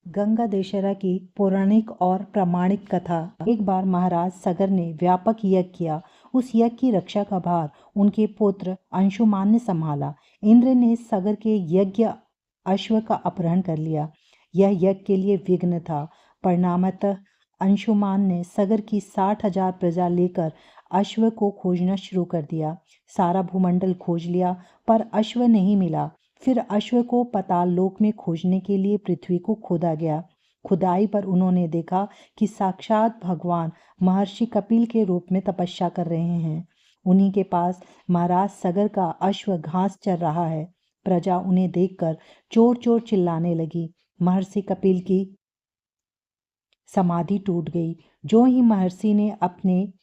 गंगा दशहरा की पौराणिक और प्रामाणिक कथा। एक बार महाराज सगर ने व्यापक यज्ञ किया। उस यज्ञ की रक्षा का भार उनके पुत्र अंशुमान ने संभाला। इंद्र ने सगर के यज्ञ अश्व का अपहरण कर लिया। यह यज्ञ के लिए विघ्न था। परिणामतः अंशुमान ने सगर की 60,000 प्रजा लेकर अश्व को खोजना शुरू कर दिया। सारा भूमंडल खोज लिया पर अश्व नहीं मिला। फिर अश्व को पाताल लोक में खोजने के लिए पृथ्वी को खोदा गया। खुदाई पर उन्होंने देखा कि साक्षात भगवान महर्षि कपिल के रूप में तपस्या कर रहे हैं। उन्हीं के पास महाराज सगर का अश्व घास चर रहा है। प्रजा उन्हें देखकर चोर चोर चिल्लाने लगी। महर्षि कपिल की समाधि टूट गई। जो ही महर्षि ने अपने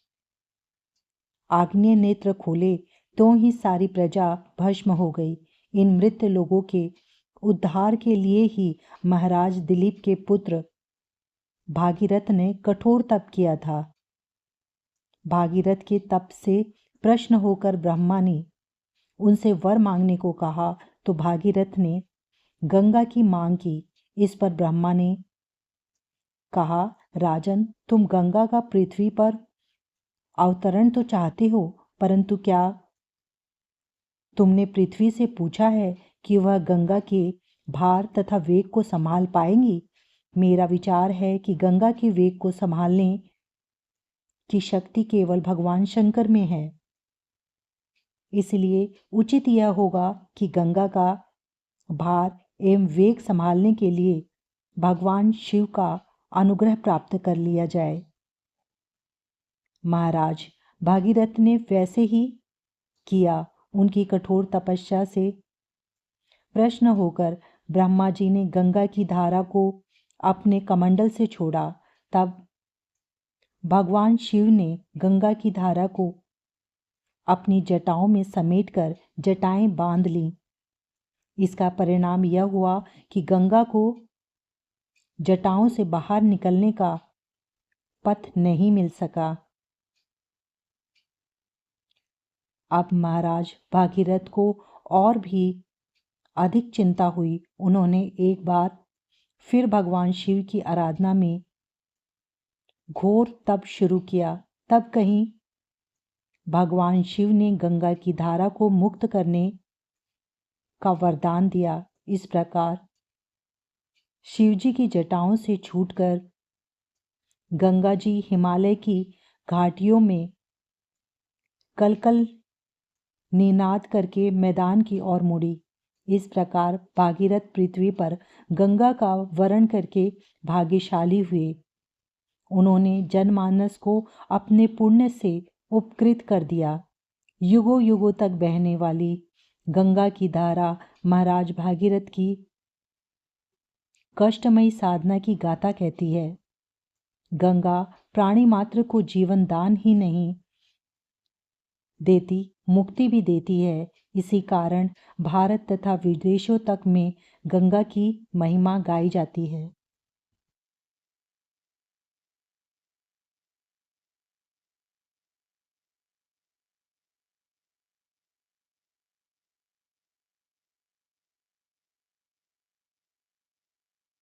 आग्नेय नेत्र खोले तो ही सारी प्रजा भस्म हो गई। इन मृत लोगों के उद्धार के लिए ही महाराज दिलीप के पुत्र भागीरथ ने कठोर तप किया था। भागीरथ के तप से प्रश्न होकर ब्रह्मा ने उनसे वर मांगने को कहा तो भागीरथ ने गंगा की मांग की। इस पर ब्रह्मा ने कहा, राजन, तुम गंगा का पृथ्वी पर अवतरण तो चाहते हो, परंतु क्या तुमने पृथ्वी से पूछा है कि वह गंगा के भार तथा वेग को संभाल पाएंगी? मेरा विचार है कि गंगा के वेग को संभालने की शक्ति केवल भगवान शंकर में है। इसलिए उचित यह होगा कि गंगा का भार एवं वेग संभालने के लिए भगवान शिव का अनुग्रह प्राप्त कर लिया जाए। महाराज भागीरथ ने वैसे ही किया। उनकी कठोर तपस्या से प्रसन्न होकर ब्रह्मा जी ने गंगा की धारा को अपने कमंडल से छोड़ा। तब भगवान शिव ने गंगा की धारा को अपनी जटाओं में समेटकर जटाएं बांध लीं। इसका परिणाम यह हुआ कि गंगा को जटाओं से बाहर निकलने का पथ नहीं मिल सका। अब महाराज भागीरथ को और भी अधिक चिंता हुई। उन्होंने एक बार फिर भगवान शिव की आराधना में घोर तप शुरू किया। तब कहीं भगवान शिव ने गंगा की धारा को मुक्त करने का वरदान दिया। इस प्रकार शिवजी की जटाओं से छूटकर गंगा जी हिमालय की घाटियों में कलकल निनाद करके मैदान की ओर मुड़ी। इस प्रकार भागीरथ पृथ्वी पर गंगा का वरण करके भाग्यशाली हुए। उन्होंने जनमानस को अपने पुण्य से उपकृत कर दिया। युगों युगों तक बहने वाली गंगा की धारा महाराज भागीरथ की कष्टमयी साधना की गाथा कहती है। गंगा प्राणी मात्र को जीवन दान ही नहीं देती, मुक्ति भी देती है। इसी कारण भारत तथा विदेशों तक में गंगा की महिमा गाई जाती है।